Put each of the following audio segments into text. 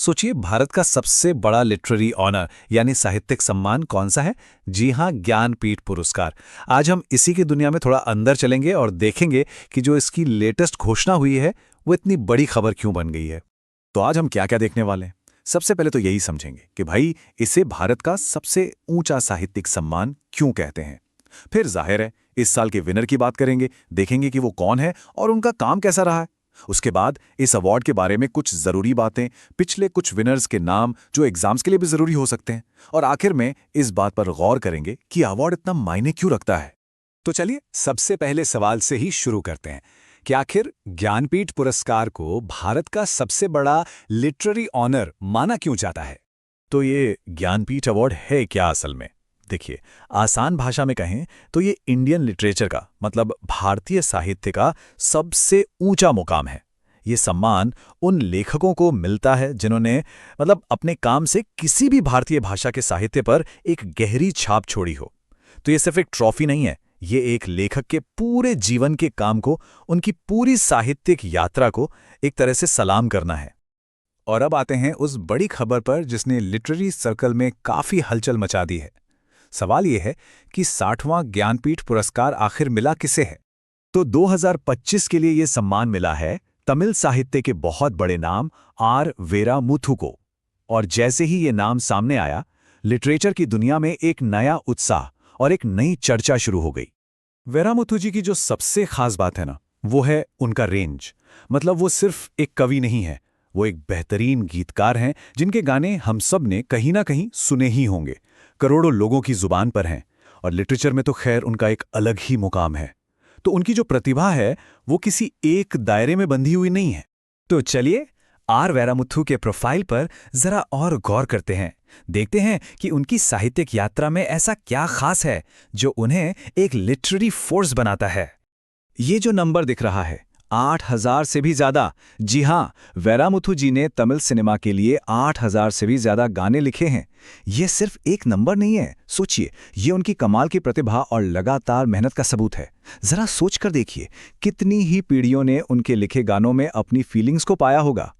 सोचिए, भारत का सबसे बड़ा लिटरेरी ऑनर यानी साहित्यिक सम्मान कौन सा है? जी हाँ, ज्ञानपीठ पुरस्कार। आज हम इसी की दुनिया में थोड़ा अंदर चलेंगे और देखेंगे कि जो इसकी लेटेस्ट घोषणा हुई है वो इतनी बड़ी खबर क्यों बन गई है। तो आज हम क्या क्या देखने वाले हैं? सबसे पहले तो यही समझेंगे कि भाई इसे भारत का सबसे ऊंचा साहित्यिक सम्मान क्यों कहते हैं। फिर जाहिर है इस साल के विनर की बात करेंगे, देखेंगे कि वो कौन है और उनका काम कैसा रहा है। उसके बाद इस अवार्ड के बारे में कुछ जरूरी बातें, पिछले कुछ विनर्स के नाम जो एग्जाम्स के लिए भी जरूरी हो सकते हैं, और आखिर में इस बात पर गौर करेंगे कि अवार्ड इतना मायने क्यों रखता है। तो चलिए सबसे पहले सवाल से ही शुरू करते हैं कि आखिर ज्ञानपीठ पुरस्कार को भारत का सबसे बड़ा लिटरेरी ऑनर माना क्यों जाता है। तो ये ज्ञानपीठ अवार्ड है क्या असल में? देखिए, आसान भाषा में कहें तो ये इंडियन लिटरेचर का मतलब भारतीय साहित्य का सबसे ऊंचा मुकाम है। ये सम्मान उन लेखकों को मिलता है जिन्होंने मतलब अपने काम से किसी भी भारतीय भाषा के साहित्य पर एक गहरी छाप छोड़ी हो। तो ये सिर्फ एक ट्रॉफी नहीं है, ये एक लेखक के पूरे जीवन के काम को, उनकी पूरी साहित्यिक यात्रा को एक तरह से सलाम करना है। और अब आते हैं उस बड़ी खबर पर जिसने लिटरेरी सर्कल में काफी हलचल मचा दी है। सवाल यह है कि 60वां ज्ञानपीठ पुरस्कार आखिर मिला किसे है? तो 2025 के लिए यह सम्मान मिला है तमिल साहित्य के बहुत बड़े नाम आर वेरामुथु को। और जैसे ही ये नाम सामने आया, लिटरेचर की दुनिया में एक नया उत्साह और एक नई चर्चा शुरू हो गई। वेरामुथु जी की जो सबसे खास बात है ना, वो है उनका रेंज। मतलब वो सिर्फ एक कवि नहीं है, वो एक बेहतरीन गीतकार हैं जिनके गाने हम सब ने कहीं ना कहीं सुने ही होंगे, करोड़ों लोगों की जुबान पर हैं। और लिटरेचर में तो खैर उनका एक अलग ही मुकाम है। तो उनकी जो प्रतिभा है वो किसी एक दायरे में बंधी हुई नहीं है। तो चलिए आर वेरामुथु के प्रोफाइल पर जरा और गौर करते हैं। देखते हैं कि उनकी साहित्यिक यात्रा में ऐसा क्या खास है जो उन्हें एक लिटरेरी फोर्स बनाता है। ये जो नंबर दिख रहा है 8000 से भी ज्यादा, जी हाँ, वेरामुथु जी ने तमिल सिनेमा के लिए 8000 से भी ज्यादा गाने लिखे हैं। ये सिर्फ एक नंबर नहीं है, सोचिए, ये उनकी कमाल की प्रतिभा और लगातार मेहनत का सबूत है। जरा सोच कर देखिए, कितनी ही पीढ़ियों ने उनके लिखे गानों में अपनी फीलिंग्स को पाया होगा।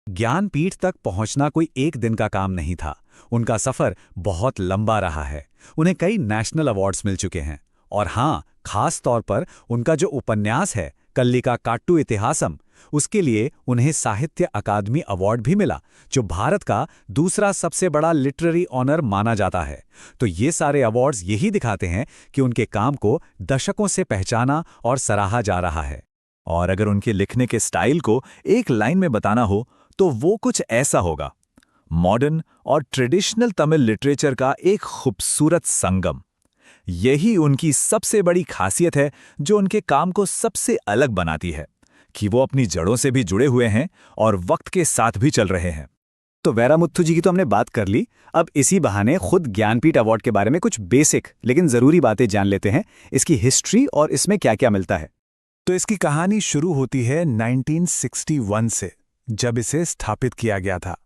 ज्ञानपीठ तक पहुंचना कोई एक दिन का काम नहीं था। उनका सफर बहुत लंबा रहा है। उन्हें कई नेशनल अवार्ड्स मिल चुके हैं। और हाँ, खास तौर पर उनका जो उपन्यास है कल्लिका काट्टू इतिहासम, उसके लिए उन्हें साहित्य अकादमी अवार्ड भी मिला, जो भारत का दूसरा सबसे बड़ा लिटरेरी ऑनर माना जाता है। तो ये सारे अवार्ड्स यही दिखाते हैं कि उनके काम को दशकों से पहचाना और सराहा जा रहा है। और अगर उनके लिखने के स्टाइल को एक लाइन में बताना हो तो वो कुछ ऐसा होगा: मॉडर्न और ट्रेडिशनल तमिल लिटरेचर का एक खूबसूरत संगम। यही उनकी सबसे बड़ी खासियत है जो उनके काम को सबसे अलग बनाती है, कि वो अपनी जड़ों से भी जुड़े हुए हैं और वक्त के साथ भी चल रहे हैं। तो वेरामुथु जी की तो हमने बात कर ली। अब इसी बहाने खुद ज्ञानपीठ अवार्ड के बारे में कुछ बेसिक लेकिन जरूरी बातें जान लेते हैं, इसकी हिस्ट्री और इसमें क्या क्या मिलता है। तो इसकी कहानी शुरू होती है 1961 से, जब इसे स्थापित किया गया था।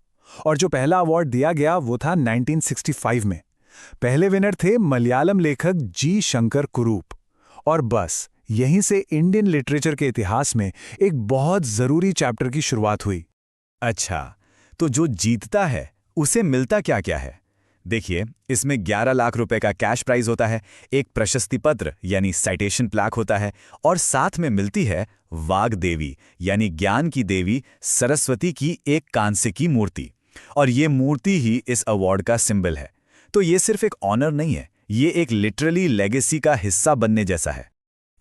और जो पहला अवार्ड दिया गया वो था 1965 में। पहले विनर थे मलयालम लेखक जी शंकर कुरूप। और बस यहीं से इंडियन लिटरेचर के इतिहास में एक बहुत जरूरी चैप्टर की शुरुआत हुई। अच्छा, तो जो जीतता है उसे मिलता क्या क्या है? देखिए, इसमें 11 लाख रुपए का कैश प्राइज होता है, एक प्रशस्ति पत्र यानी साइटेशन प्लैक होता है, और साथ में मिलती है वाग देवी यानी ज्ञान की देवी सरस्वती की एक कांस्य की मूर्ति। और ये मूर्ति ही इस अवार्ड का सिंबल है। तो ये सिर्फ एक ऑनर नहीं है, ये एक लिटरली लेगेसी का हिस्सा बनने जैसा है।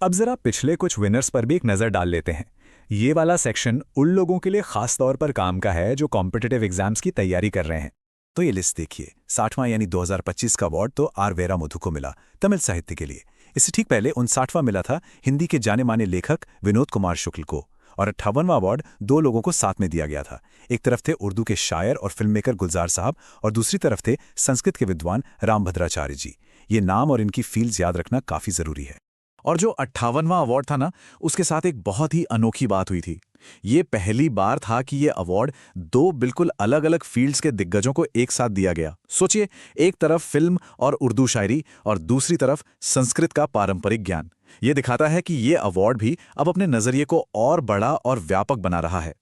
अब जरा पिछले कुछ विनर्स पर भी एक नजर डाल लेते हैं। ये वाला सेक्शन उन लोगों के लिए खास तौर पर काम का है जो कॉम्पिटिटिव एग्जाम्स की तैयारी कर रहे हैं। तो ये लिस्ट देखिए, 60वां यानी 2025 का अवार्ड तो आर वेरामुथु को मिला तमिल साहित्य के लिए। इससे ठीक पहले 59वां मिला था हिंदी के जाने माने लेखक विनोद कुमार शुक्ल को। और 58वां अवार्ड दो लोगों को साथ में दिया गया था। एक तरफ थे उर्दू के शायर और फिल्म मेकर गुलजार साहब, और दूसरी तरफ थे संस्कृत के विद्वान रामभद्राचार्य जी। ये नाम और इनकी फील्ड्स याद रखना काफी जरूरी है। और जो 58वां अवार्ड था ना, उसके साथ एक बहुत ही अनोखी बात हुई थी। ये पहली बार था कि ये अवार्ड दो बिल्कुल अलग अलग फील्ड्स के दिग्गजों को एक साथ दिया गया। सोचिए, एक तरफ फिल्म और उर्दू शायरी और दूसरी तरफ संस्कृत का पारंपरिक ज्ञान। ये दिखाता है कि ये अवार्ड भी अब अपने नजरिए को और बड़ा और व्यापक बना रहा है।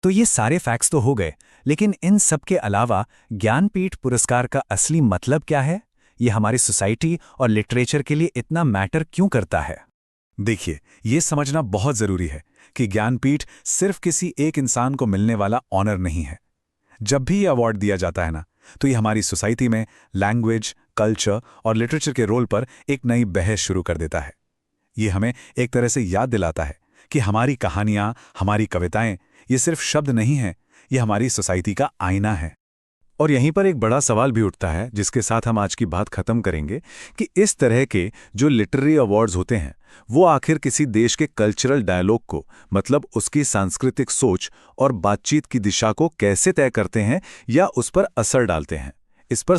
तो ये सारे फैक्ट्स तो हो गए, लेकिन इन सब के अलावा ज्ञानपीठ पुरस्कार का असली मतलब क्या है? ये हमारी सोसाइटी और लिटरेचर के लिए इतना मैटर क्यों करता है? देखिए, ये समझना बहुत जरूरी है कि ज्ञानपीठ सिर्फ किसी एक इंसान को मिलने वाला ऑनर नहीं है। जब भी ये अवार्ड दिया जाता है ना, तो ये हमारी सोसाइटी में लैंग्वेज, कल्चर और लिटरेचर के रोल पर एक नई बहस शुरू कर देता है। ये हमें एक तरह से याद दिलाता है कि हमारी कहानियां, हमारी कविताएं, ये सिर्फ शब्द नहीं हैं, ये हमारी सोसाइटी का आईना है। और यहीं पर एक बड़ा सवाल भी उठता है, जिसके साथ हम आज की बात खत्म करेंगे, कि इस तरह के जो लिटरेरी अवार्ड्स होते हैं, वो आखिर किसी देश के कल्चरल डायलॉग को, मतलब उसकी सांस्कृतिक सोच और बातचीत की दिशा को कैसे तय करते हैं या उस पर असर डालते हैं, इस पर